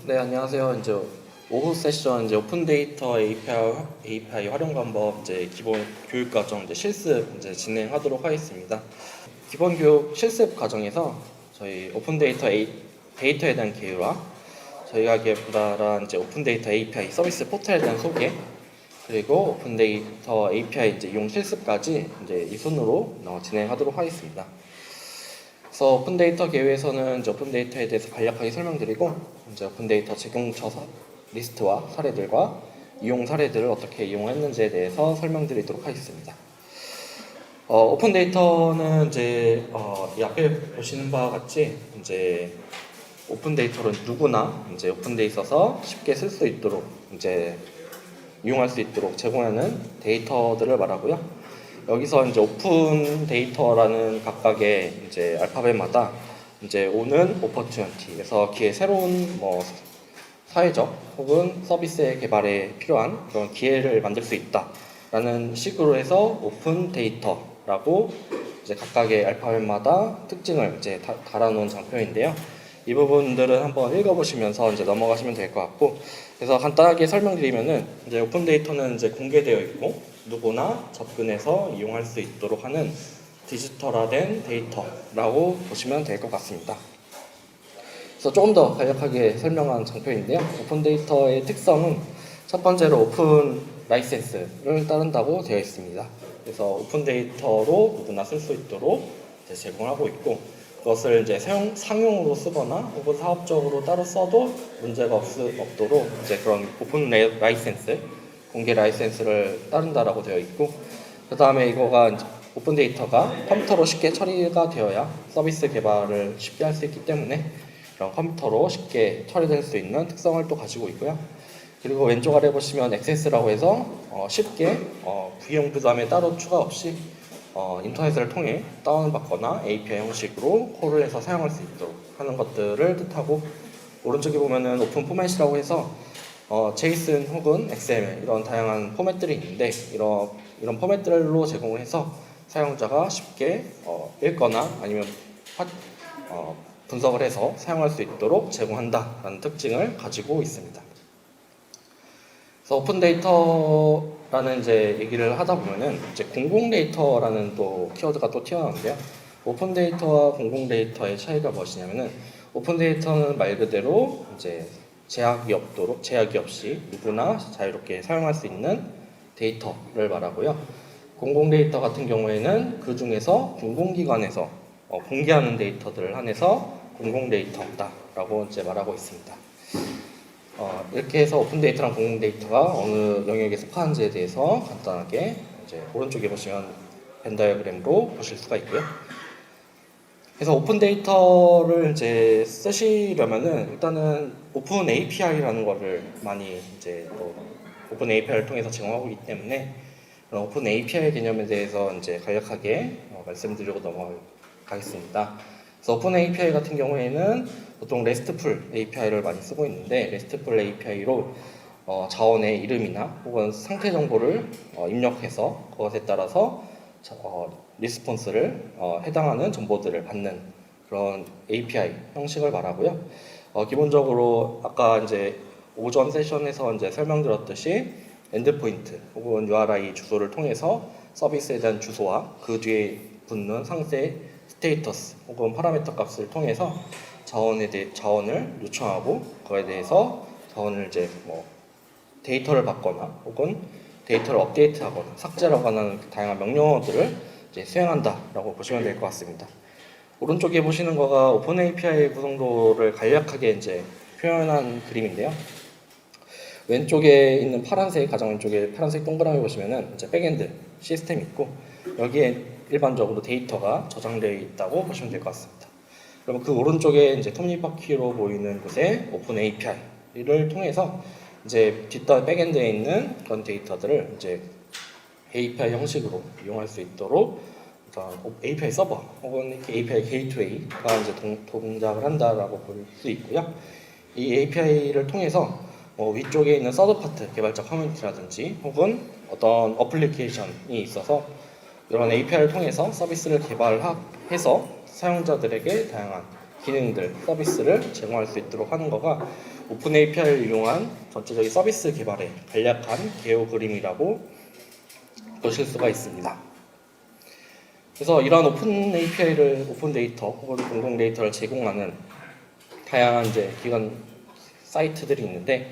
네, 안녕하세요. 이제 오후 세션 이제 오픈 데이터 API 활용 방법 이제 기본 교육 과정 이제 실습 이제 진행하도록 하겠습니다. 기본 교육 실습 과정에서 저희 오픈 데이터에 대한 개요와 저희가 개발한 이제 오픈 데이터 API 서비스 포털에 대한 소개, 그리고 오픈 데이터 API 이제 이용 실습까지 이제 이 순으로 진행하도록 하겠습니다. 그래서 오픈 데이터 개요에서는 이제 오픈 데이터에 대해서 간략하게 설명드리고, 이제 오픈 데이터 제공처 리스트와 사례들과 이용 사례들을 어떻게 이용했는지에 대해서 설명드리도록 하겠습니다. 오픈 데이터는 이제 이 앞에 보시는 바와 같이 이제 오픈 데이터는 누구나 이제 오픈 데이터에 있어서 쉽게 쓸 수 있도록 이제 이용할 수 있도록 제공하는 데이터들을 말하고요. 여기서 이제 오픈 데이터라는 각각의 이제 알파벳마다 이제 오는 오퍼튜니티, 그래서 새로운 사회적 혹은 서비스의 개발에 필요한 그런 기회를 만들 수 있다라는 식으로 해서 오픈 데이터라고 이제 각각의 알파벳마다 특징을 이제 달아놓은 장표인데요. 이 부분들은 한번 읽어보시면서 이제 넘어가시면 될 것 같고, 그래서 간단하게 설명드리면은 이제 오픈 데이터는 이제 공개되어 있고 누구나 접근해서 이용할 수 있도록 하는 디지털화된 데이터라고 보시면 될 것 같습니다. 그래서 조금 더 간략하게 설명한 장표인데요. 오픈 데이터의 특성은 첫 번째로 오픈 라이센스를 따른다고 되어 있습니다. 그래서 오픈 데이터로 누구나 쓸 수 있도록 제공하고 있고, 그것을 이제 상용으로 쓰거나 혹은 사업적으로 따로 써도 문제가 없도록 이제 그런 오픈 라이센스, 공개 라이센스를 따른다라고 되어 있고, 그 다음에 이거가 이제 오픈 데이터가 컴퓨터로 쉽게 처리가 되어야 서비스 개발을 쉽게 할 수 있기 때문에 그런 컴퓨터로 쉽게 처리될 수 있는 특성을 또 가지고 있고요. 그리고 왼쪽 아래 보시면 액세스라고 해서 쉽게 비용 부담에 따로 추가 없이 인터넷을 통해 다운받거나 API 형식으로 콜을 해서 사용할 수 있도록 하는 것들을 뜻하고, 오른쪽에 보면은 오픈 포맷이라고 해서 JSON 혹은 XML 이런 다양한 포맷들이 있는데, 이런 포맷들로 제공을 해서 사용자가 쉽게 읽거나 아니면 분석을 해서 사용할 수 있도록 제공한다라는 특징을 가지고 있습니다. 그래서 오픈 데이터라는 이제 얘기를 하다 보면은 이제 공공 데이터라는 또 키워드가 또 튀어나오는데요. 오픈 데이터와 공공 데이터의 차이가 무엇이냐면은, 오픈 데이터는 말 그대로 이제 제약이 없이 누구나 자유롭게 사용할 수 있는 데이터를 말하고요. 공공 데이터 같은 경우에는 그 중에서 공공기관에서 공개하는 데이터들을 한해서 공공 데이터다라고 이제 말하고 있습니다. 이렇게 해서 오픈 데이터랑 공공 데이터가 어느 영역에 속하는지에 대해서 간단하게 이제 오른쪽에 보시면 벤 다이어그램으로 보실 수가 있고요. 그래서 오픈 데이터를 이제 쓰시려면은 일단은 오픈 API라는 거를 많이 이제 또 오픈 API를 통해서 제공하고 있기 때문에 그런 오픈 API 개념에 대해서 이제 간략하게 말씀드리고 넘어가겠습니다. 그래서 오픈 API 같은 경우에는 보통 RESTful API를 많이 쓰고 있는데, RESTful API로 자원의 이름이나 혹은 상태 정보를 입력해서 그것에 따라서 리스폰스를 해당하는 정보들을 받는 그런 API 형식을 말하고요. 기본적으로 아까 이제 오전 세션에서 이제 설명드렸듯이 엔드포인트 혹은 URI 주소를 통해서 서비스에 대한 주소와 그 뒤에 붙는 상세 스테이터스 혹은 파라미터 값을 통해서 자원을 요청하고, 그거에 대해서 자원을 이제 데이터를 받거나 혹은 데이터를 업데이트하거나 삭제라고 하는 다양한 명령어들을 이제 수행한다라고 보시면 될 것 같습니다. 오른쪽에 보시는 거가 오픈 API 구성도를 간략하게 이제 표현한 그림인데요. 왼쪽에 있는 가장 왼쪽에 파란색 동그라미 보시면은 이제 백엔드 시스템이 있고, 여기에 일반적으로 데이터가 저장되어 있다고 보시면 될 것 같습니다. 그러면 그 오른쪽에 이제 톱니바퀴로 보이는 곳에 오픈 API를 통해서 이제 백엔드에 있는 그런 데이터들을 이제 API 형식으로 이용할 수 있도록 API 서버 혹은 API 게이트웨이가 이제 동작을 한다라고 볼 수 있고요. 이 API를 통해서 위쪽에 있는 서드파트 개발자 커뮤니티라든지 혹은 어떤 어플리케이션이 있어서 이런 API를 통해서 서비스를 개발해서 사용자들에게 다양한 기능들, 서비스를 제공할 수 있도록 하는 거가 오픈 API를 이용한 전체적인 서비스 개발에 간략한 개요 그림이라고 보실 수가 있습니다. 그래서 이러한 오픈 API를 오픈 데이터 혹은 공공 데이터를 제공하는 다양한 이제 기관 사이트들이 있는데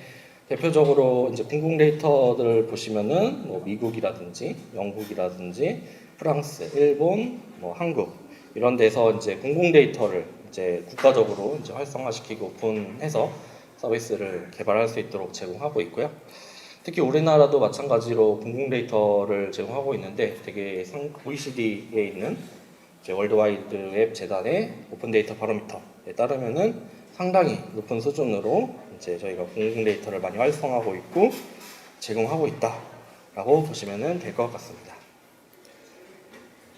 대표적으로 이제 공공 데이터들을 보시면은 뭐 미국이라든지 영국이라든지 프랑스, 일본, 뭐 한국 이런 데서 이제 공공 데이터를 이제 국가적으로 이제 활성화시키고 오픈해서 서비스를 개발할 수 있도록 제공하고 있고요. 특히 우리나라도 마찬가지로 공공 데이터를 제공하고 있는데 되게 OECD에 있는 월드와이드 웹 재단의 오픈 데이터 바로미터에 따르면은 상당히 높은 수준으로 이제 저희가 공공 데이터를 많이 활성화하고 있고 제공하고 있다라고 보시면 될 것 같습니다.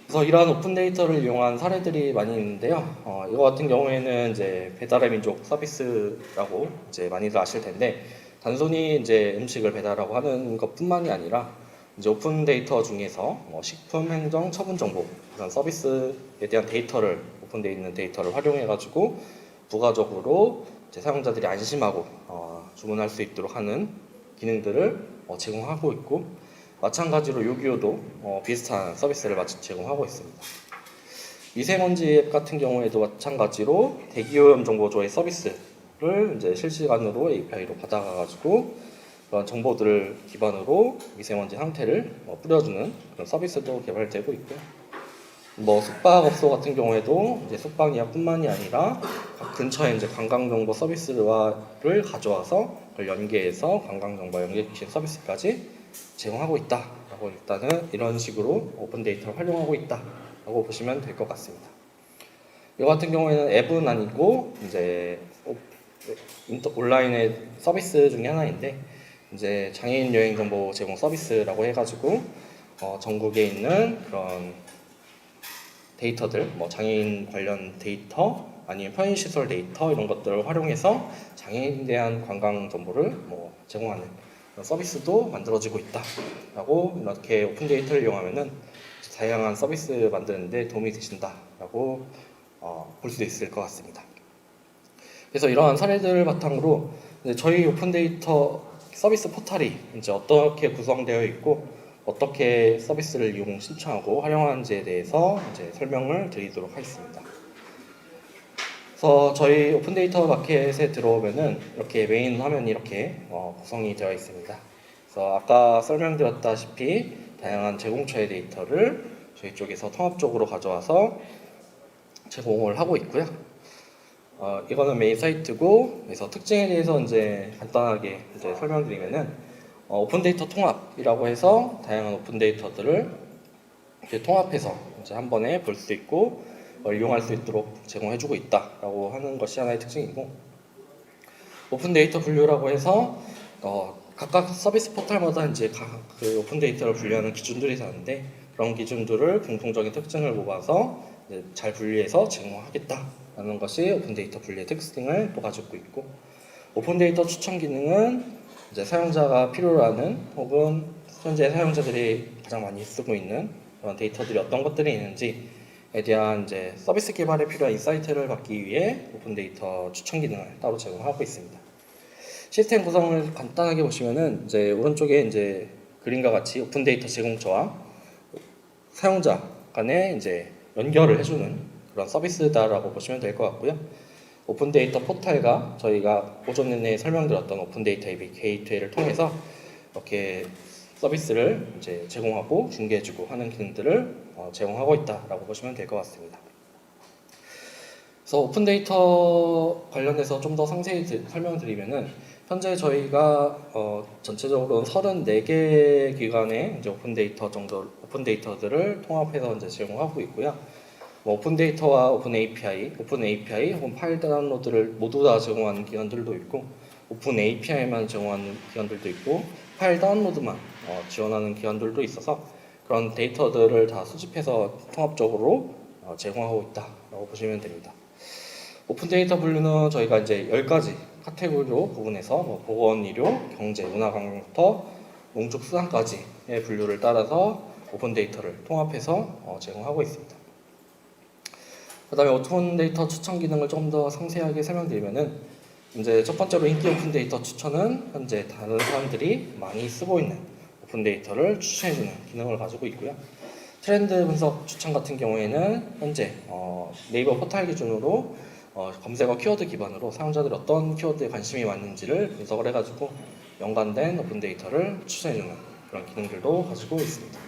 그래서 이러한 오픈 데이터를 이용한 사례들이 많이 있는데요. 이거 같은 경우에는 이제 배달의 민족 서비스라고 이제 많이들 아실 텐데 단순히 이제 음식을 배달하고 하는 것뿐만이 아니라 이제 오픈 데이터 중에서 식품, 행정, 처분 정보 이런 서비스에 대한 데이터를 오픈되어 있는 데이터를 활용해 가지고 부가적으로 이제 사용자들이 안심하고 주문할 수 있도록 하는 기능들을 제공하고 있고 마찬가지로 요기요도 비슷한 서비스를 제공하고 있습니다. 미세먼지 앱 같은 경우에도 마찬가지로 대기오염 정보조회 서비스를 이제 실시간으로 API로 받아가지고 그런 정보들을 기반으로 미세먼지 상태를 뿌려주는 그런 서비스도 개발되고 있고요. 뭐 숙박업소 같은 경우에도 이제 숙박 예약뿐만이 아니라 각 근처에 이제 관광정보 서비스를 가져와서 그걸 연계해서 관광정보와 연계시킨 서비스까지 제공하고 있다라고 일단은 이런 식으로 오픈 데이터를 활용하고 있다라고 보시면 될 것 같습니다. 이 같은 경우에는 앱은 아니고 이제 온라인의 서비스 중에 하나인데 이제 장애인 여행 정보 제공 서비스라고 해가지고 전국에 있는 그런 데이터들, 뭐 장애인 관련 데이터, 아니면 편의시설 데이터 이런 것들을 활용해서 장애인에 대한 관광 정보를 제공하는 그런 서비스도 만들어지고 있다라고 이렇게 오픈 데이터를 이용하면은 다양한 서비스 만드는데 도움이 되신다라고 볼 수 있을 것 같습니다. 그래서 이러한 사례들을 바탕으로 저희 오픈 데이터 서비스 포털이 이제 어떻게 구성되어 있고 어떻게 서비스를 신청하고 활용하는지에 대해서 이제 설명을 드리도록 하겠습니다. 그래서 저희 오픈 데이터 마켓에 들어오면은 이렇게 메인 화면이 이렇게 구성이 되어 있습니다. 그래서 아까 설명드렸다시피 다양한 제공처의 데이터를 저희 쪽에서 통합적으로 가져와서 제공을 하고 있고요. 이거는 메인 사이트고, 그래서 특징에 대해서 이제 간단하게 이제 설명드리면은 오픈 데이터 통합이라고 해서 다양한 오픈 데이터들을 이렇게 통합해서 이제 한 번에 볼 수 있고 이용할 수 있도록 제공해주고 있다라고 하는 것이 하나의 특징이고, 오픈 데이터 분류라고 해서 각각 서비스 포털마다 이제 그 오픈 데이터를 분류하는 기준들이 있는데 그런 기준들을 공통적인 특징을 모아서 잘 분리해서 제공하겠다라는 것이 오픈 데이터 분류의 특징을 또 가지고 있고, 오픈 데이터 추천 기능은 이제 사용자가 필요로 하는 혹은 현재 사용자들이 가장 많이 쓰고 있는 그런 데이터들이 어떤 것들이 있는지에 대한 이제 서비스 개발에 필요한 인사이트를 받기 위해 오픈 데이터 추천 기능을 따로 제공하고 있습니다. 시스템 구성을 간단하게 보시면은 이제 오른쪽에 이제 그림과 같이 오픈 데이터 제공처와 사용자 간에 이제 연결을 해주는 그런 서비스다라고 보시면 될 것 같고요. 오픈 데이터 포털과 저희가 오전 내내 설명드렸던 오픈 데이터 게이트웨이를 통해서 이렇게 서비스를 이제 제공하고 중개해주고 하는 기능들을 제공하고 있다라고 보시면 될 것 같습니다. 그래서 오픈 데이터 관련해서 좀 더 상세히 설명드리면은 현재 저희가 전체적으로 34개 기관의 이제 오픈 데이터들을 통합해서 이제 제공하고 있고요. 오픈 데이터와 오픈 API 혹은 파일 다운로드를 모두 다 제공하는 기관들도 있고, 오픈 API만 제공하는 기관들도 있고, 파일 다운로드만 지원하는 기관들도 있어서 그런 데이터들을 다 수집해서 통합적으로 제공하고 있다라고 보시면 됩니다. 오픈 데이터 분류는 저희가 이제 10가지 카테고리로 구분해서 보건, 의료, 경제, 문화관광부터 농축, 수산까지의 분류를 따라서 오픈 데이터를 통합해서 제공하고 있습니다. 그 다음에 오픈 데이터 추천 기능을 좀 더 상세하게 설명드리면은 이제 첫 번째로 인기 오픈 데이터 추천은 현재 다른 사람들이 많이 쓰고 있는 오픈 데이터를 추천해주는 기능을 가지고 있고요. 트렌드 분석 추천 같은 경우에는 현재 네이버 포털 기준으로 검색어 키워드 기반으로 사용자들이 어떤 키워드에 관심이 많은지를 분석을 해가지고 연관된 오픈 데이터를 추천해주는 그런 기능들도 가지고 있습니다.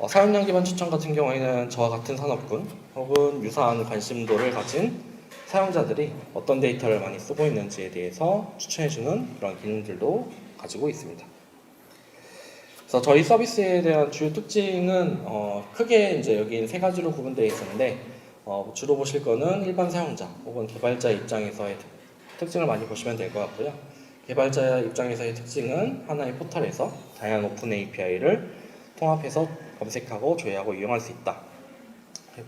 사용량 기반 추천 같은 경우에는 저와 같은 산업군 혹은 유사한 관심도를 가진 사용자들이 어떤 데이터를 많이 쓰고 있는지에 대해서 추천해주는 그런 기능들도 가지고 있습니다. 그래서 저희 서비스에 대한 주요 특징은 크게 이제 여기 세 가지로 구분되어 있었는데 주로 보실 거는 일반 사용자 혹은 개발자 입장에서의 특징을 많이 보시면 될 것 같고요. 개발자 입장에서의 특징은 하나의 포털에서 다양한 오픈 API를 통합해서 검색하고 조회하고 이용할 수 있다.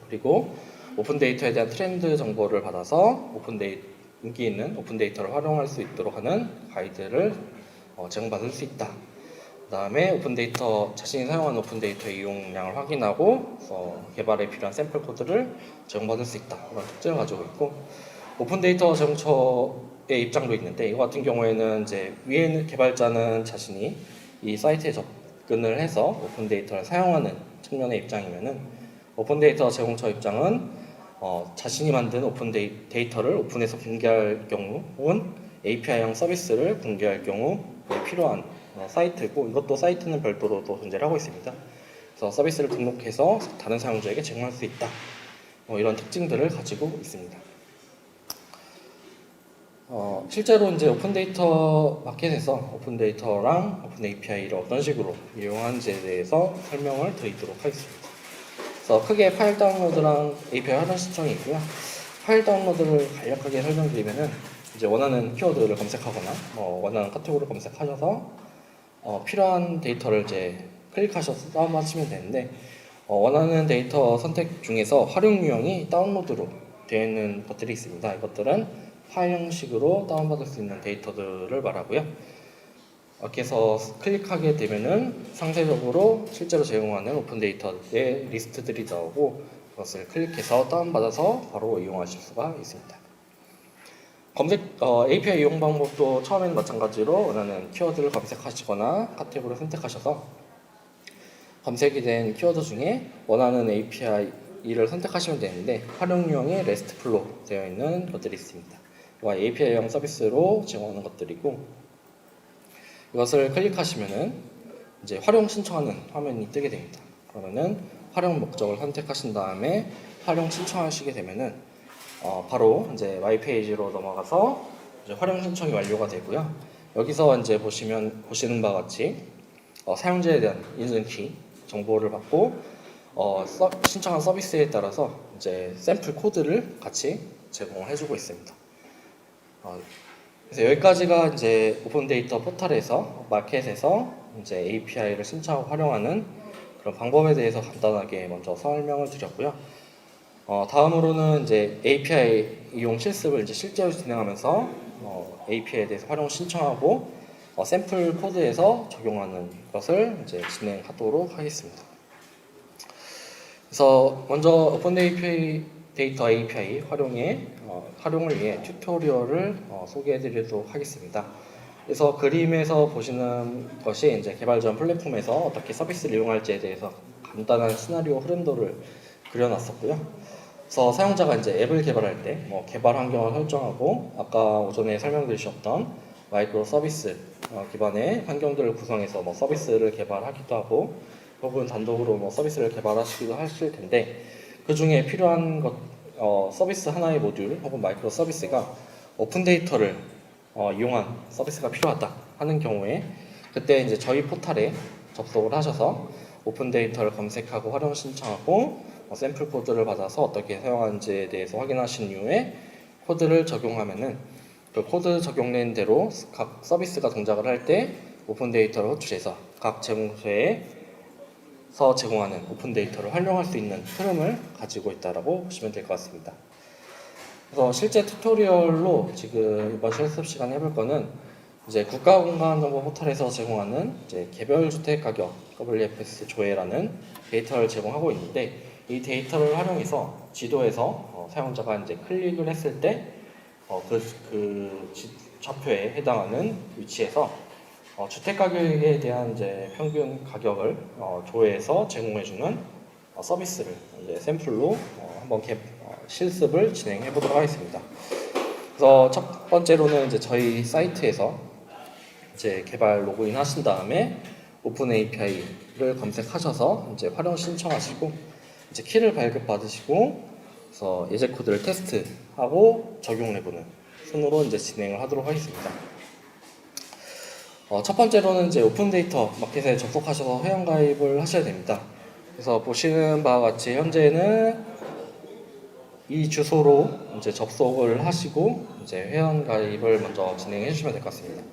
그리고 오픈 데이터에 대한 트렌드 정보를 받아서 인기 있는 오픈 데이터를 활용할 수 있도록 하는 가이드를 제공받을 수 있다. 그 다음에 오픈 데이터, 자신이 사용하는 오픈 데이터의 이용량을 확인하고 개발에 필요한 샘플 코드를 제공받을 수 있다. 그런 특징을 가지고 있고, 오픈 데이터 제공처의 입장도 있는데, 이거 같은 경우에는 이제 위에 있는 개발자는 자신이 이 사이트에 접근을 해서 오픈 데이터를 사용하는 측면의 입장이면은, 오픈 데이터 제공처 입장은 자신이 만든 오픈 데이터를 오픈해서 공개할 경우 혹은 API형 서비스를 공개할 경우 필요한 사이트고, 이것도 사이트는 별도로 또 존재를 하고 있습니다. 그래서 서비스를 등록해서 다른 사용자에게 제공할 수 있다. 이런 특징들을 가지고 있습니다. 실제로 이제 오픈 데이터 마켓에서 오픈 데이터랑 오픈 API를 어떤 식으로 이용하는지에 대해서 설명을 드리도록 하겠습니다. 그래서 크게 파일 다운로드랑 API 활용 신청이 있고요. 파일 다운로드를 간략하게 설명드리면은 이제 원하는 키워드를 검색하거나 원하는 카테고리를 검색하셔서 필요한 데이터를 이제 클릭하셔서 다운받으시면 되는데, 원하는 데이터 선택 중에서 활용 유형이 다운로드로 되어 있는 것들이 있습니다. 이것들은 파일 형식으로 다운받을 수 있는 데이터들을 말하고요. 이렇게 해서 클릭하게 되면은 상세적으로 실제로 제공하는 오픈 데이터의 리스트들이 나오고, 그것을 클릭해서 다운받아서 바로 이용하실 수가 있습니다. API 이용 방법도 처음에는 마찬가지로 원하는 키워드를 검색하시거나 카테고리를 선택하셔서 검색이 된 키워드 중에 원하는 API를 선택하시면 되는데, 활용 유형이 RESTful로 되어 있는 것들이 있습니다. 이와 API형 서비스로 제공하는 것들이고, 이것을 클릭하시면은 이제 활용 신청하는 화면이 뜨게 됩니다. 그러면은 활용 목적을 선택하신 다음에 활용 신청하시게 되면은 바로 이제 마이 페이지로 넘어가서 이제 활용 신청이 완료가 되고요. 여기서 이제 보시는 바와 같이 사용자에 대한 인증키 정보를 받고 신청한 서비스에 따라서 이제 샘플 코드를 같이 제공을 해주고 있습니다. 그래서 여기까지가 이제 오픈 데이터 포털에서 마켓에서 이제 API를 신청하고 활용하는 그런 방법에 대해서 간단하게 먼저 설명을 드렸고요. 다음으로는 이제 API 이용 실습을 이제 실제로 진행하면서 API에 대해서 활용 신청하고 샘플 코드에서 적용하는 것을 이제 진행하도록 하겠습니다. 그래서 먼저 오픈 데이터 API 활용을 위해 튜토리얼을 소개해드리도록 하겠습니다. 그래서 그림에서 보시는 것이 이제 개발 전 플랫폼에서 어떻게 서비스를 이용할지에 대해서 간단한 시나리오 흐름도를 그려놨었고요. 그래서 사용자가 이제 앱을 개발할 때 개발 환경을 설정하고, 아까 오전에 설명드리셨던 마이크로 서비스 기반의 환경들을 구성해서 서비스를 개발하기도 하고, 혹은 단독으로 서비스를 개발하시기도 하실 텐데, 그 중에 필요한 서비스 하나의 모듈 혹은 마이크로 서비스가 오픈 데이터를 이용한 서비스가 필요하다 하는 경우에, 그때 이제 저희 포털에 접속을 하셔서 오픈 데이터를 검색하고 활용 신청하고 샘플 코드를 받아서 어떻게 사용하는지에 대해서 확인하신 이후에 코드를 적용하면은 그 코드 적용된 대로 각 서비스가 동작을 할 때 오픈 데이터를 호출해서 각 제공소에서 제공하는 오픈 데이터를 활용할 수 있는 흐름을 가지고 있다라고 보시면 될 것 같습니다. 그래서 실제 튜토리얼로 지금 이번 실습 시간에 해볼 거는 이제 국가공간정보 포털에서 제공하는 이제 개별 주택 가격 WFS 조회라는 데이터를 제공하고 있는데, 이 데이터를 활용해서 지도에서 사용자가 이제 클릭을 했을 때 좌표에 해당하는 위치에서 주택 가격에 대한 이제 평균 가격을 조회해서 제공해주는 서비스를 이제 샘플로 한번 실습을 진행해 보도록 하겠습니다. 그래서 첫 번째로는 이제 저희 사이트에서 이제 개발 로그인 하신 다음에 오픈 API를 검색하셔서 이제 활용 신청하시고 이제 키를 발급 받으시고 그래서 예제 코드를 테스트하고 적용해보는 순으로 이제 진행을 하도록 하겠습니다. 첫 번째로는 이제 오픈 데이터 마켓에 접속하셔서 회원 가입을 하셔야 됩니다. 그래서 보시는 바와 같이 현재는 이 주소로 이제 접속을 하시고 이제 회원 가입을 먼저 진행해 주시면 될 것 같습니다.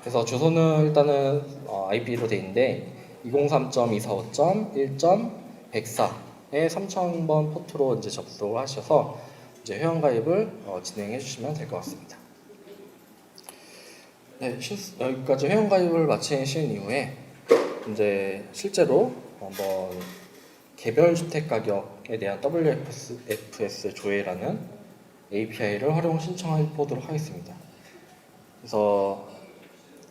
그래서 주소는 일단은 IP로 되어 있는데 203.245.1.104의 3000번 포트로 이제 접속을 하셔서 이제 회원 가입을 진행해 주시면 될 것 같습니다. 네, 여기까지 회원 가입을 마치신 이후에 이제 실제로 한번 개별 주택 가격에 대한 WFS 조회라는 API를 활용 신청해 보도록 하겠습니다. 그래서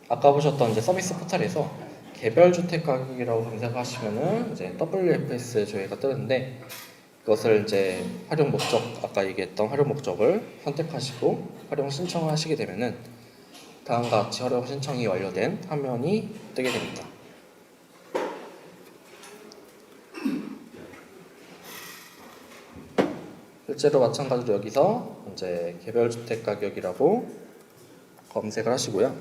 아까 보셨던 이제 서비스 포털에서 개별 주택 가격이라고 검색하시면은 이제 WFS 조회가 뜨는데 그것을 이제 활용 목적, 아까 얘기했던 활용 목적을 선택하시고 활용 신청을 하시게 되면은 다음과 같이 활용 신청이 완료된 화면이 뜨게 됩니다. 실제로 마찬가지로 여기서 이제 개별 주택 가격이라고 검색을 하시고요.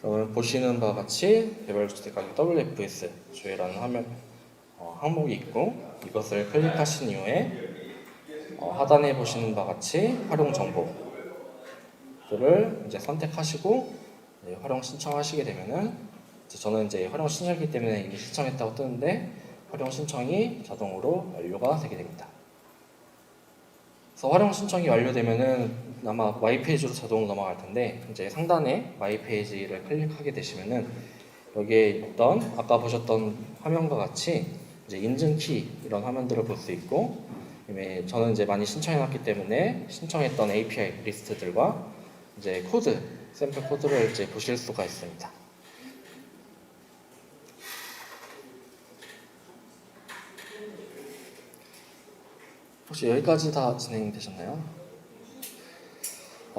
그러면 보시는 바와 같이 개별 주택 가격 WFS 조회라는 항목이 있고 이것을 클릭하신 이후에 하단에 보시는 바와 같이 활용 정보들을 이제 선택하시고 활용 신청하시게 되면은 저는 이제 활용 신청이기 때문에 이미 신청했다고 뜨는데 활용 신청이 자동으로 완료가 되게 됩니다. 그래서 활용 신청이 완료되면은 아마 마이 페이지로 자동으로 넘어갈 텐데 이제 상단에 마이 페이지를 클릭하게 되시면은 여기에 있던 아까 보셨던 화면과 같이 이제 인증키 이런 화면들을 볼 수 있고 저는 이제 많이 신청해놨기 때문에 신청했던 API 리스트들과 이제 코드 샘플 코드를 이제 보실 수가 있습니다. 혹시 여기까지 다 진행되셨나요?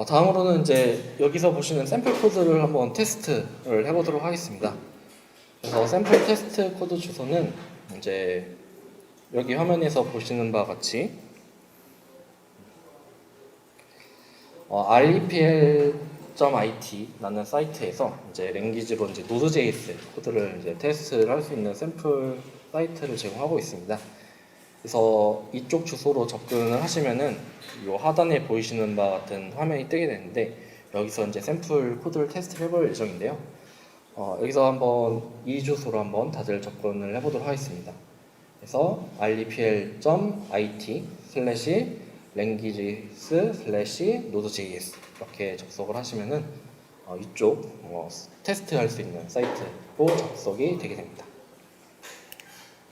다음으로는 이제 여기서 보시는 샘플 코드를 한번 테스트를 해보도록 하겠습니다. 그래서 샘플 테스트 코드 주소는 이제 여기 화면에서 보시는 바와 같이 repl.it라는 사이트에서 이제 랭귀지로 이제 Node.js 코드를 이제 테스트를 할 수 있는 샘플 사이트를 제공하고 있습니다. 그래서 이쪽 주소로 접근을 하시면은 이 하단에 보이시는 바와 같은 화면이 뜨게 되는데 여기서 이제 샘플 코드를 테스트를 해볼 예정인데요. 여기서 한번 이 주소로 한번 다들 접근을 해보도록 하겠습니다. 그래서 repl.it/languages/node.js 이렇게 접속을 하시면은 이쪽 테스트할 수 있는 사이트로 접속이 되게 됩니다.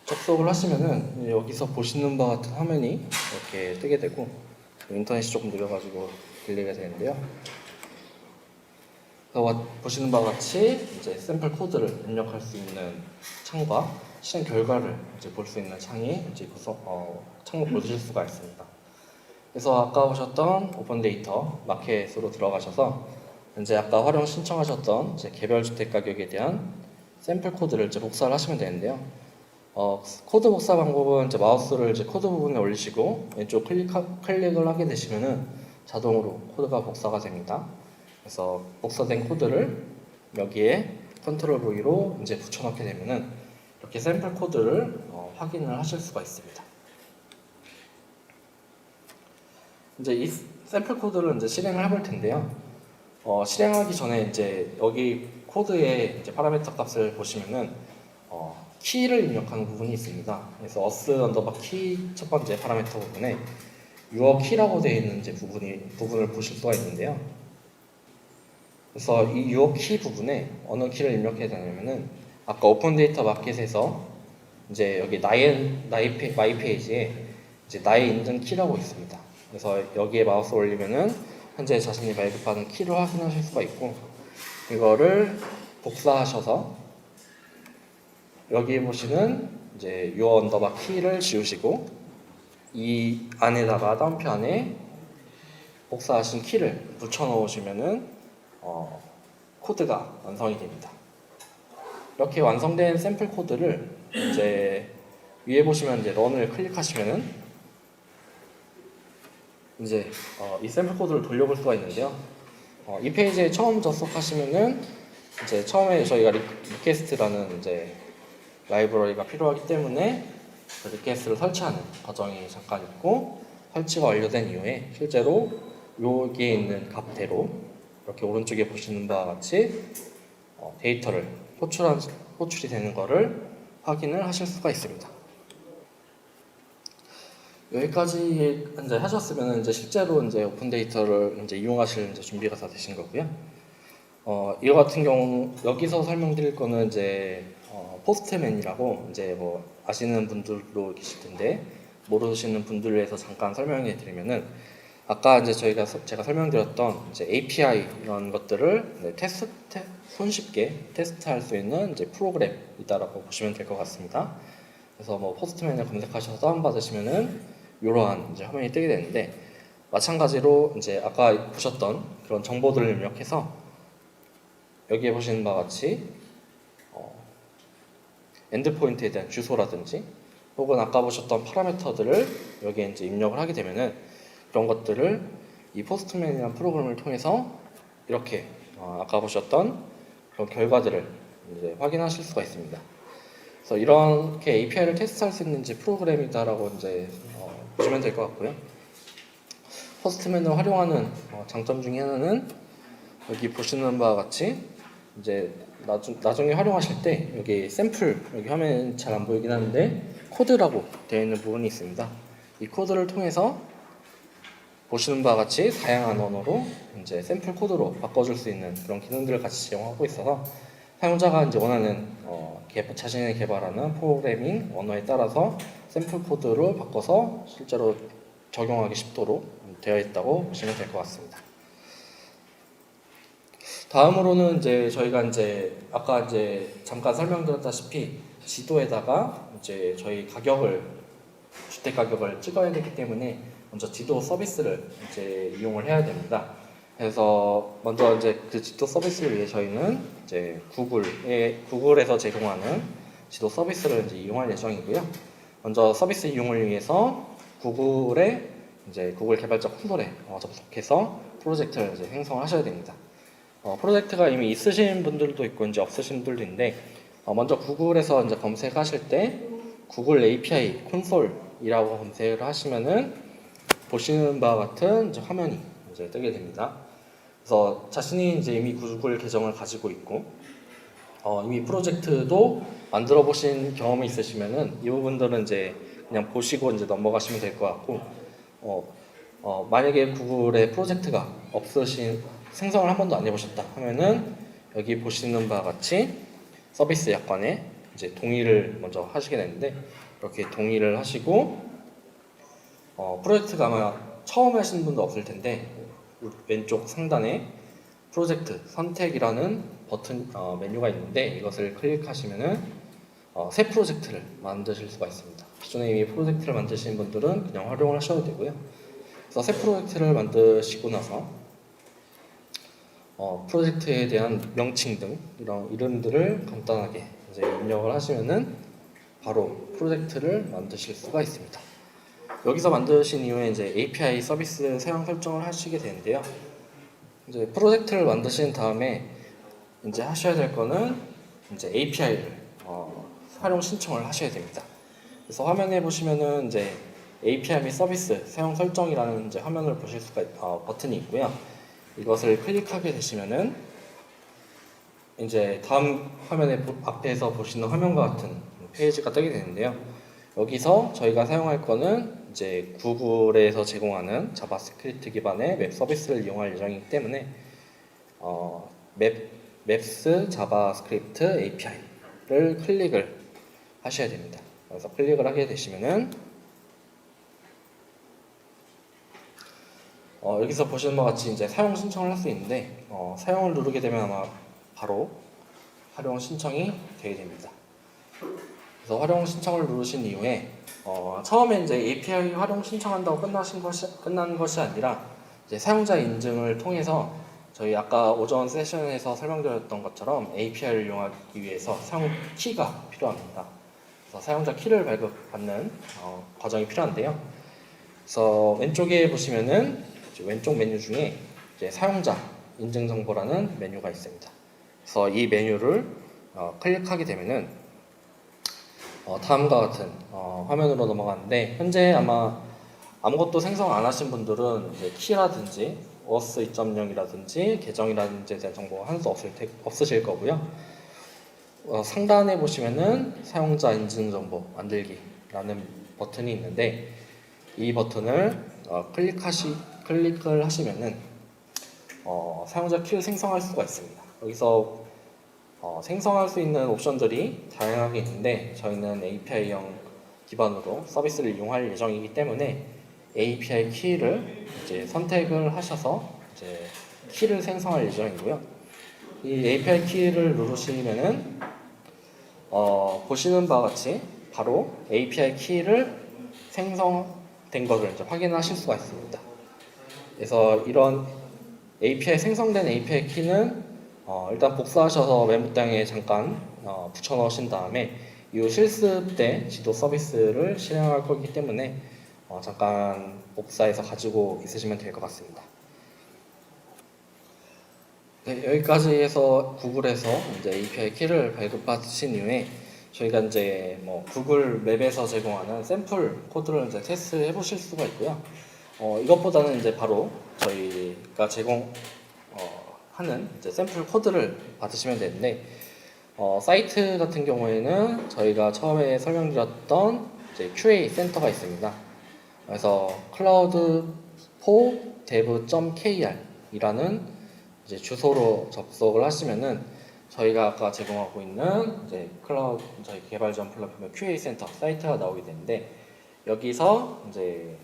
접속을 하시면은 여기서 보시는 바와 같은 화면이 이렇게 뜨게 되고 인터넷이 조금 느려가지고 딜레이가 되는데요. 보시는 바와 같이 이제 샘플 코드를 입력할 수 있는 창과 실행 결과를 이제 볼 수 있는 창이 이제 창을 보실 수가 있습니다. 그래서 아까 보셨던 오픈 데이터 마켓으로 들어가셔서 이제 아까 활용 신청하셨던 이제 개별 주택 가격에 대한 샘플 코드를 이제 복사를 하시면 되는데요. 코드 복사 방법은 이제 마우스를 이제 코드 부분에 올리시고 왼쪽 클릭을 하게 되시면은 자동으로 코드가 복사가 됩니다. 그래서 복사된 코드를 여기에 컨트롤 V로 이제 붙여넣게 되면은 이렇게 샘플 코드를 확인을 하실 수가 있습니다. 이제 이 샘플 코드를 이제 실행을 해볼 텐데요. 실행하기 전에 이제 여기 코드의 이제 파라미터 값을 보시면은 키를 입력하는 부분이 있습니다. 그래서 us_key 첫 번째 파라미터 부분에 your key라고 되어 있는 이제 부분을 보실 수가 있는데요. 그래서 이 your key 부분에 어느 키를 입력해야 되냐면은 아까 오픈 데이터 마켓에서 이제 여기 마이 페이지에 이제 나의 인증 키라고 있습니다. 그래서 여기에 마우스 올리면은 현재 자신이 발급하는 키를 확인하실 수가 있고, 이거를 복사하셔서 여기 보시는 이제 유어 언더바 키를 지우시고 이 안에다가 따옴표 안에 복사하신 키를 붙여 넣으시면은 코드가 완성이 됩니다. 이렇게 완성된 샘플 코드를 이제 위에 보시면 이제 런을 클릭하시면은 이제 이 샘플 코드를 돌려볼 수가 있는데요. 이 페이지에 처음 접속하시면은 이제 처음에 저희가 리퀘스트라는 이제 라이브러리가 필요하기 때문에 그 리퀘스트를 설치하는 과정이 잠깐 있고, 설치가 완료된 이후에 실제로 여기에 있는 값대로 이렇게 오른쪽에 보시는 바와 같이 데이터를 호출이 되는 것을 확인을 하실 수가 있습니다. 여기까지 이제 하셨으면 이제 실제로 이제 오픈 데이터를 이제 이용하실 이제 준비가 다 되신 거고요. 이거 같은 경우 여기서 설명드릴 거는 이제 포스트맨이라고 이제 뭐 아시는 분들도 계실 텐데 모르시는 분들을 위해서 잠깐 설명해 드리면은, 아까 이제 제가 설명드렸던 이제 API 이런 것들을 손쉽게 테스트할 수 있는 이제 프로그램이다라고 보시면 될 것 같습니다. 그래서 뭐 포스트맨을 검색하셔서 다운받으시면은 이러한 이제 화면이 뜨게 되는데, 마찬가지로 이제 아까 보셨던 그런 정보들을 입력해서 여기에 보시는 바와 같이 엔드포인트에 대한 주소라든지 혹은 아까 보셨던 파라미터들을 여기에 이제 입력을 하게 되면은 그런 것들을 이 포스트맨이라는 프로그램을 통해서 이렇게 아까 보셨던 그런 결과들을 이제 확인하실 수가 있습니다. 그래서 이렇게 API를 테스트할 수 있는 이제 프로그램이다라고 이제 보시면 될 것 같고요. 포스트맨을 활용하는 장점 중에 하나는 여기 보시는 바와 같이 이제 나중에 활용하실 때 여기 샘플, 여기 화면에 잘 안 보이긴 하는데 코드라고 되어 있는 부분이 있습니다. 이 코드를 통해서 보시는 바와 같이 다양한 언어로 이제 샘플 코드로 바꿔줄 수 있는 그런 기능들을 같이 제공하고 있어서 사용자가 이제 원하는 자신이 개발하는 프로그래밍 언어에 따라서 샘플 코드를 바꿔서 실제로 적용하기 쉽도록 되어 있다고 보시면 될 것 같습니다. 다음으로는 이제 저희가 이제 아까 이제 잠깐 설명드렸다시피 지도에다가 이제 저희 주택 가격을 찍어야 되기 때문에 먼저 지도 서비스를 이제 이용을 해야 됩니다. 그래서 먼저 이제 그 지도 서비스를 위해 저희는 이제 구글에서 제공하는 지도 서비스를 이제 이용할 예정이고요. 먼저 서비스 이용을 위해서 구글 개발자 콘솔에 접속해서 프로젝트를 이제 생성을 하셔야 됩니다. 프로젝트가 이미 있으신 분들도 있고 이제 없으신 분들도 있는데, 먼저 구글에서 이제 검색하실 때 구글 API 콘솔이라고 검색을 하시면은 보시는 바와 같은 이제 화면이 이제 뜨게 됩니다. 그래서 자신이 이제 이미 구글 계정을 가지고 있고 이미 프로젝트도 만들어 보신 경험이 있으시면은 이 부분들은 이제 그냥 보시고 이제 넘어가시면 될 것 같고, 만약에 구글에 프로젝트가 생성을 한 번도 안 해보셨다 하면은 여기 보시는 바와 같이 서비스 약관에 이제 동의를 먼저 하시게 되는데, 이렇게 동의를 하시고 프로젝트가 아마 처음 하시는 분도 없을 텐데 왼쪽 상단에 프로젝트 선택이라는 메뉴가 있는데 이것을 클릭하시면은 새 프로젝트를 만드실 수가 있습니다. 기존에 이미 프로젝트를 만드신 분들은 그냥 활용을 하셔도 되고요. 그래서 새 프로젝트를 만드시고 나서 프로젝트에 대한 명칭 등 이런 이름들을 간단하게 이제 입력을 하시면은 바로 프로젝트를 만드실 수가 있습니다. 여기서 만드신 이후에 이제 API 서비스 사용 설정을 하시게 되는데요. 이제 프로젝트를 만드신 다음에 이제 하셔야 될 거는 이제 API를 활용 신청을 하셔야 됩니다. 그래서 화면에 보시면은 이제 API 및 서비스 사용 설정이라는 이제 화면을 보실 수가 버튼이 있고요. 이것을 클릭하게 되시면은 이제 다음 화면에 앞에서 보시는 화면과 같은 페이지가 뜨게 되는데요. 여기서 저희가 사용할 거는 이제 구글에서 제공하는 자바스크립트 기반의 웹 서비스를 이용할 예정이기 때문에 맵스 자바스크립트 API를 클릭을 하셔야 됩니다. 그래서 클릭을 하게 되시면은 여기서 보시는 것 같이 이제 사용 신청을 할 수 있는데 사용을 누르게 되면 아마 바로 활용 신청이 되게 됩니다. 그래서 활용 신청을 누르신 이후에 처음에 이제 API 활용 신청한다고 끝난 것이 아니라 이제 사용자 인증을 통해서 저희 아까 오전 세션에서 설명드렸던 것처럼 API를 이용하기 위해서 사용 키가 필요합니다. 그래서 사용자 키를 발급받는 과정이 필요한데요. 그래서 왼쪽에 보시면은 왼쪽 메뉴 중에 이제 사용자 인증 정보라는 메뉴가 있습니다. 그래서 이 메뉴를 클릭하게 되면은 다음과 같은 화면으로 넘어가는데, 현재 아마 아무것도 생성 안 하신 분들은 이제 키라든지 OAuth 2.0이라든지 계정이라든지에 대한 정보가 하나도 없으실 거고요. 상단에 보시면은 사용자 인증 정보 만들기라는 버튼이 있는데, 이 버튼을 클릭을 하시면은 사용자 키를 생성할 수가 있습니다. 여기서 생성할 수 있는 옵션들이 다양하게 있는데, 저희는 API형 기반으로 서비스를 이용할 예정이기 때문에 API 키를 이제 선택을 하셔서 이제 키를 생성할 예정이고요. 이 API 키를 누르시면은 보시는 바와 같이 바로 API 키를 생성된 것을 이제 확인하실 수가 있습니다. 그래서 이런 생성된 API 키는 일단 복사하셔서 메모장에 잠깐 붙여 넣으신 다음에 이 실습 때 지도 서비스를 실행할 거기 때문에 잠깐 복사해서 가지고 있으시면 될 것 같습니다. 네, 여기까지 해서 구글에서 이제 API 키를 발급받으신 이후에 저희가 이제 구글 맵에서 제공하는 샘플 코드를 이제 테스트해 보실 수가 있고요. 이것보다는 이제 바로 저희가 제공하는 이제 샘플 코드를 받으시면 되는데, 사이트 같은 경우에는 저희가 처음에 설명드렸던 이제 QA 센터가 있습니다. 그래서 cloud4dev.kr 이라는 이제 주소로 접속을 하시면은 저희가 아까 제공하고 있는 이제 저희 개발 지원 플랫폼의 QA 센터 사이트가 나오게 되는데, 여기서 이제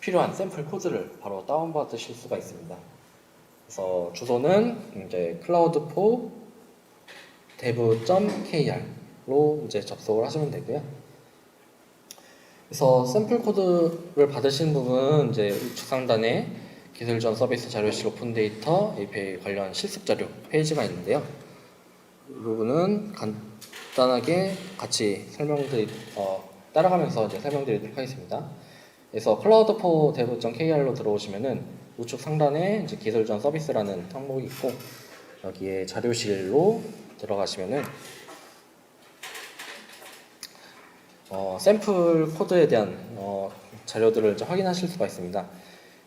필요한 샘플 코드를 바로 다운받으실 수가 있습니다. 그래서 주소는 이제 cloud4dev.kr로 이제 접속을 하시면 되고요. 그래서 샘플 코드를 받으신 부분은 이제 우측 상단에 기술 지원 서비스 자료실 오픈 데이터 API 관련 실습 자료 페이지가 있는데요. 이 부분은 간단하게 같이 따라가면서 이제 설명드리도록 하겠습니다. 그래서 cloud4dev.kr로 들어오시면은 우측 상단에 이제 기술 지원 서비스라는 항목이 있고, 여기에 자료실로 들어가시면은 샘플 코드에 대한 자료들을 이제 확인하실 수가 있습니다.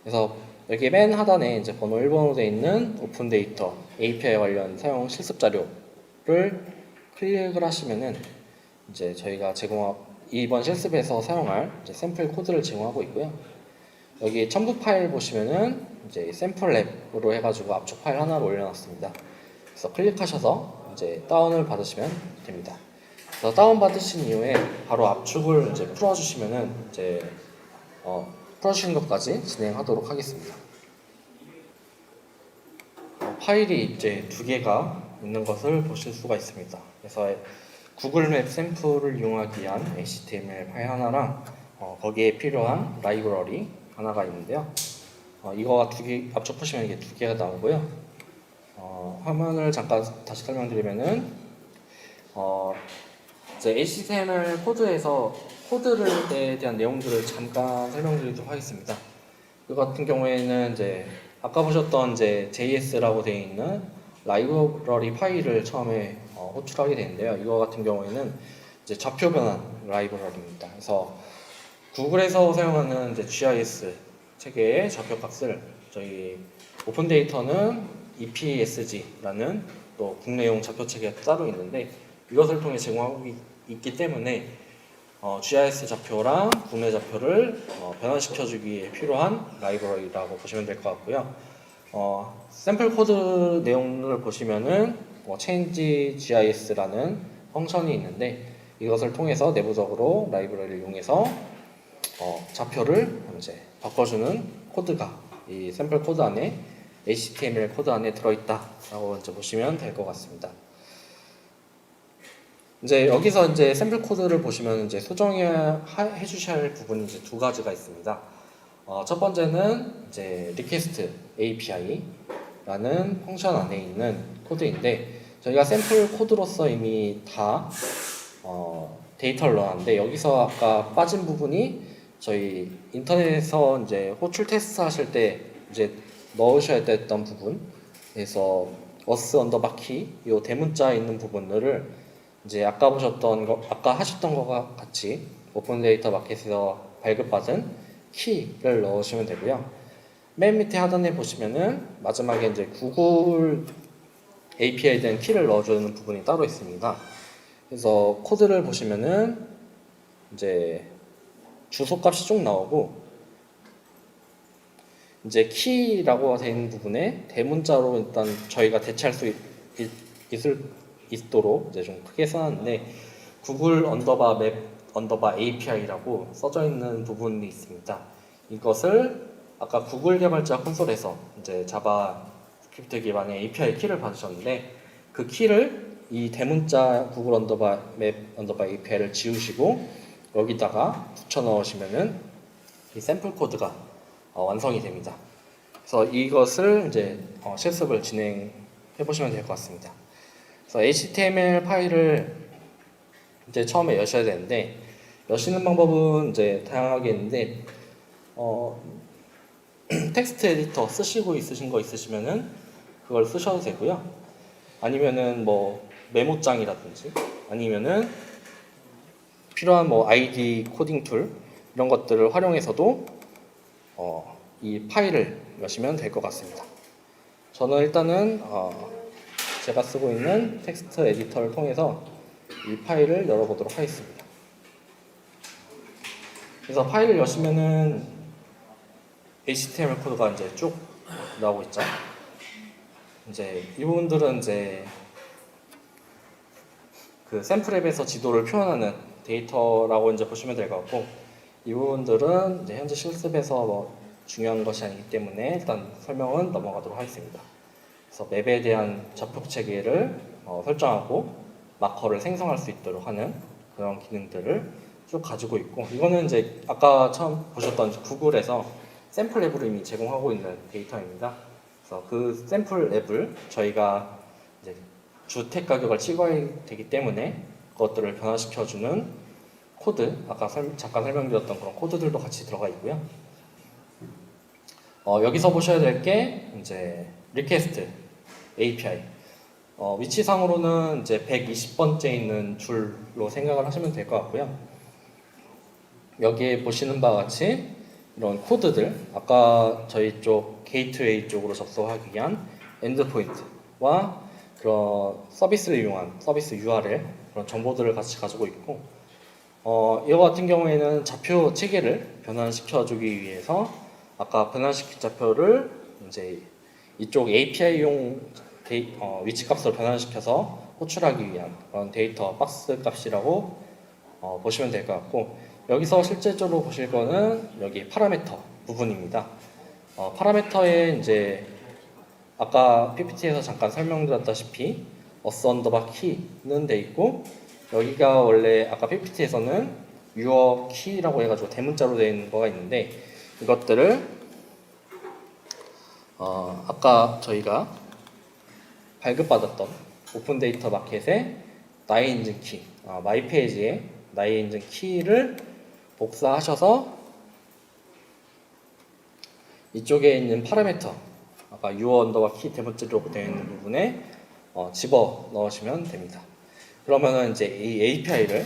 그래서 여기 맨 하단에 이제 번호 1번으로 되어 있는 오픈 데이터 API 관련 사용 실습 자료를 클릭을 하시면은 이제 저희가 이번 실습에서 사용할 이제 샘플 코드를 제공하고 있고요. 여기 첨부 파일 보시면은 이제 샘플 랩으로 해가지고 압축 파일 하나를 올려놨습니다. 그래서 클릭하셔서 이제 다운을 받으시면 됩니다. 그래서 다운 받으신 이후에 바로 압축을 이제 풀어주시면은 이제 풀어주신 것까지 진행하도록 하겠습니다. 파일이 이제 두 개가 있는 것을 보실 수가 있습니다. 그래서 구글 맵 샘플을 이용하기 위한 HTML 파일 하나랑 거기에 필요한 라이브러리 하나가 있는데요. 이거가 압축 푸시면 이게 두 개가 나오고요. 화면을 잠깐 다시 설명드리면은 이제 HTML 코드에서 코드에 대한 내용들을 잠깐 설명드리도록 하겠습니다. 이거 같은 경우에는 이제 아까 보셨던 이제 JS라고 되어 있는 라이브러리 파일을 처음에 호출하게 되는데요. 이거 같은 경우에는 이제 좌표 변환 라이브러리입니다. 그래서 구글에서 사용하는 이제 GIS 체계의 좌표 값을 저희 오픈 데이터는 EPSG라는 또 국내용 좌표 체계가 따로 있는데, 이것을 통해 제공하고 있기 때문에 GIS 좌표랑 국내 좌표를 변환시켜주기 위해 필요한 라이브러리라고 보시면 될 것 같고요. 샘플 코드 내용을 보시면은 change GIS라는 펑션이 있는데, 이것을 통해서 내부적으로 라이브러리를 이용해서 좌표를 이제 바꿔주는 코드가 이 샘플 코드 안에 HTML 코드 안에 들어있다라고 이제 보시면 될 것 같습니다. 이제 여기서 이제 샘플 코드를 보시면 이제 수정해 주셔야 할 부분이 이제 두 가지가 있습니다. 첫 번째는 이제 request API라는 펑션 안에 있는 코드인데 저희가 샘플 코드로서 이미 다 데이터를 넣었는데 여기서 아까 빠진 부분이 저희 인터넷에서 이제 호출 테스트 하실 때 이제 넣으셔야 됐던 부분, 그래서 어스 언더바 키, 요 대문자 있는 부분들을 이제 아까 하셨던 것과 같이 오픈 데이터 마켓에서 발급받은 키를 넣으시면 되고요. 맨 밑에 하단에 보시면은 마지막에 이제 구글 API에 대한 키를 넣어주는 부분이 따로 있습니다. 그래서 코드를 보시면은 이제 주소값이 쭉 나오고 이제 키라고 되어 있는 부분에 대문자로 일단 저희가 대체할 수 있도록 이제 좀 크게 써놨는데 구글 언더바 맵 언더바 API라고 써져 있는 부분이 있습니다. 이것을 아까 구글 개발자 콘솔에서 이제 자바스크립트 기반의 API 키를 받으셨는데 그 키를 이 대문자 구글 언더바 맵 언더바 API를 지우시고 여기다가 붙여 넣으시면은 이 샘플 코드가 완성이 됩니다. 그래서 이것을 이제 실습을 진행해 보시면 될 것 같습니다. 그래서 HTML 파일을 이제 처음에 여셔야 되는데 여시는 방법은 이제 다양하게 있는데 텍스트 에디터 쓰시고 있으신 거 있으시면은 그걸 쓰셔도 되고요. 아니면은 뭐 메모장이라든지 아니면은 필요한 뭐 아이디 코딩 툴 이런 것들을 활용해서도 이 파일을 여시면 될 것 같습니다. 저는 일단은 제가 쓰고 있는 텍스트 에디터를 통해서 이 파일을 열어보도록 하겠습니다. 그래서 파일을 여시면은 HTML 코드가 이제 쭉 나오고 있죠. 이제 이 부분들은 이제 그 샘플 앱에서 지도를 표현하는 데이터라고 이제 보시면 될 것 같고 이 부분들은 이제 현재 실습에서 뭐 중요한 것이 아니기 때문에 일단 설명은 넘어가도록 하겠습니다. 그래서 맵에 대한 좌표 체계를 설정하고 마커를 생성할 수 있도록 하는 그런 기능들을 쭉 가지고 있고 이거는 이제 아까 처음 보셨던 구글에서 샘플 앱으로 이미 제공하고 있는 데이터입니다. 그래서 그 샘플 앱을 저희가 이제 주택 가격을 찍어야 되기 때문에 그것들을 변화시켜주는 코드, 아까 잠깐 설명드렸던 그런 코드들도 같이 들어가 있고요. 여기서 보셔야 될 게 이제 request API. 위치상으로는 이제 120번째 있는 줄로 생각을 하시면 될 것 같고요. 여기에 보시는 바와 같이 이런 코드들, 아까 저희 쪽 게이트웨이 쪽으로 접속하기 위한 엔드포인트와 그런 서비스를 이용한 서비스 URL 그런 정보들을 같이 가지고 있고 이거 같은 경우에는 좌표 체계를 변환시켜주기 위해서 아까 변환시킨 좌표를 이제 이쪽 API용 위치값으로 변환시켜서 호출하기 위한 그런 데이터 박스 값이라고 보시면 될 것 같고 여기서 실제적으로 보실 거는 여기 파라미터 부분입니다. 파라미터에 이제 아까 PPT에서 잠깐 설명드렸다시피 어스 언더바 키는 돼 있고 여기가 원래 아까 PPT에서는 유어 키라고 해가지고 대문자로 되어 있는 거가 있는데 이것들을 아까 저희가 발급받았던 오픈 데이터 마켓의 나의 인증 키, 마이 페이지의 나의 인증 키를 복사하셔서 이쪽에 있는 파라미터 아까 유어 언더바 키 대문자로 되어 있는 부분에 집어 넣으시면 됩니다. 그러면은 이제 이 API를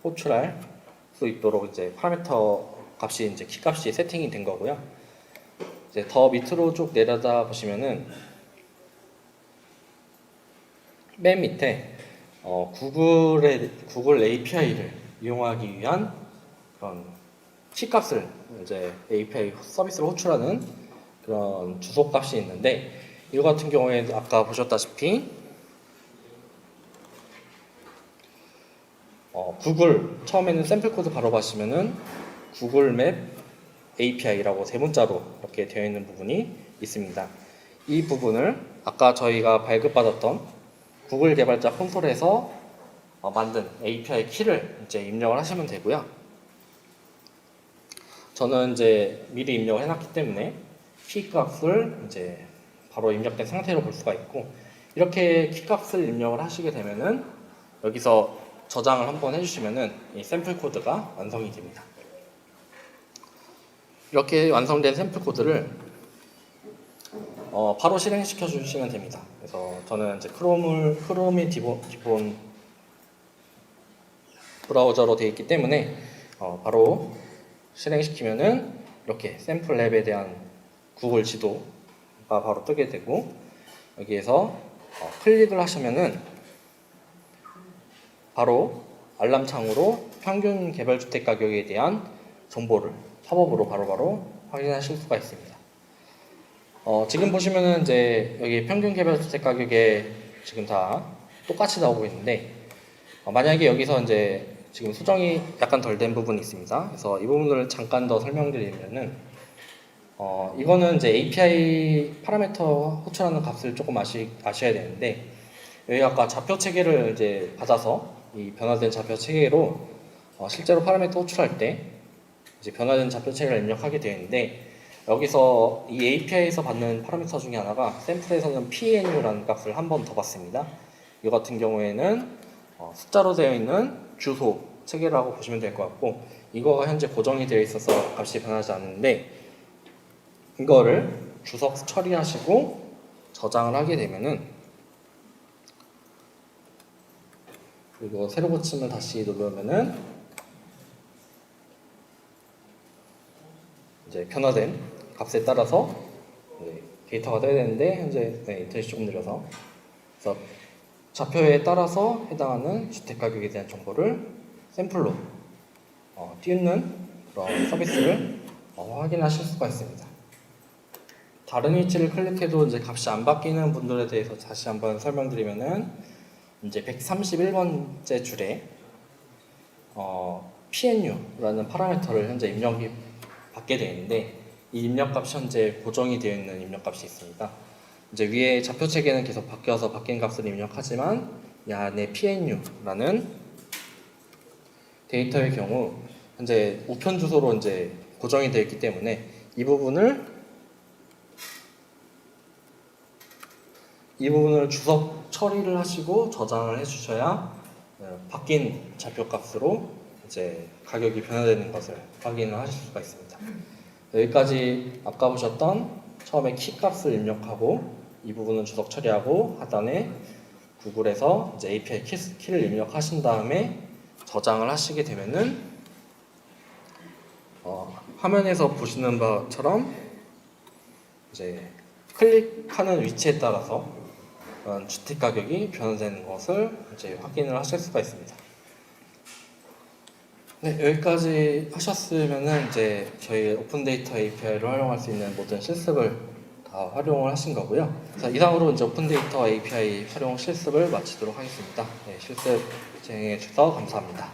호출할 수 있도록 이제 파라미터 값이 이제 키 값이 세팅이 된 거고요. 이제 더 밑으로 쭉 내려다 보시면은 맨 밑에 구글 API를 이용하기 위한 그런 키 값을 이제 API 서비스를 호출하는 그런 주소 값이 있는데 이거 같은 경우에 아까 보셨다시피 구글 처음에는 샘플 코드 바로 가시면은 구글 맵 API라고 세 문자로 이렇게 되어 있는 부분이 있습니다. 이 부분을 아까 저희가 발급받았던 구글 개발자 콘솔에서 만든 API 키를 이제 입력을 하시면 되고요. 저는 이제 미리 입력을 해놨기 때문에 키 값을 이제 바로 입력된 상태로 볼 수가 있고, 이렇게 키 값을 입력을 하시게 되면은 여기서 저장을 한번 해주시면은 이 샘플 코드가 완성이 됩니다. 이렇게 완성된 샘플 코드를 바로 실행시켜 주시면 됩니다. 그래서 저는 이제 크롬이 기본 브라우저로 되어 있기 때문에 바로 실행시키면은 이렇게 샘플 랩에 대한 구글 지도가 바로 뜨게 되고, 여기에서 클릭을 하시면은 바로 알람 창으로 평균 개별 주택 가격에 대한 정보를 팝업으로 바로바로 확인하실 수가 있습니다. 지금 보시면은 이제 여기 평균 개별 주택 가격에 지금 다 똑같이 나오고 있는데, 만약에 여기서 이제 지금 수정이 약간 덜 된 부분이 있습니다. 그래서 이 부분을 잠깐 더 설명드리면은, 이거는 이제 API 파라미터 호출하는 값을 조금 아셔야 되는데, 여기 아까 좌표 체계를 이제 받아서 이 변화된 좌표 체계로 실제로 파라미터 호출할 때 이제 변화된 좌표 체계를 입력하게 되는데, 여기서 이 API에서 받는 파라미터 중에 하나가 샘플에서는 PNU라는 값을 한 번 더 받습니다. 이 같은 경우에는 숫자로 되어 있는 주소 체계라고 보시면 될 것 같고, 이거가 현재 고정이 되어 있어서 값이 변하지 않는데, 이거를 주석 처리하시고 저장을 하게 되면은, 그리고 새로 고침을 다시 누르면은 이제 변화된 값에 따라서 데이터가 떠야 되는데, 현재 인터넷이 조금 느려서, 그래서 좌표에 따라서 해당하는 주택 가격에 대한 정보를 샘플로 띄우는 그런 서비스를 확인하실 수가 있습니다. 다른 위치를 클릭해도 이제 값이 안 바뀌는 분들에 대해서 다시 한번 설명드리면은, 이제 131번째 줄에 PNU라는 파라미터를 현재 입력이 받게 되어 있는데, 이 입력값이 현재 고정이 되어 있는 입력값이 있습니다. 이제 위에 좌표 체계는 계속 바뀌어서 바뀐 값을 입력하지만, 이 안에 PNU라는 데이터의 경우 현재 우편 주소로 이제 고정이 되어 있기 때문에 이 부분을 주석 처리를 하시고 저장을 해주셔야 바뀐 좌표 값으로 이제 가격이 변화되는 것을 확인을 하실 수가 있습니다. 여기까지 아까 보셨던 처음에 키 값을 입력하고 이 부분은 주석 처리하고 하단에 구글에서 이제 API 키를 입력하신 다음에 저장을 하시게 되면은 화면에서 보시는 바처럼 이제 클릭하는 위치에 따라서 주택 가격이 변화되는 것을 이제 확인을 하실 수가 있습니다. 네, 여기까지 하셨으면은 이제 저희 오픈 데이터 API를 활용할 수 있는 모든 실습을 다 활용을 하신 거고요. 자, 이상으로 이제 오픈 데이터 API 활용 실습을 마치도록 하겠습니다. 네, 실습 진행해 주셔서 감사합니다.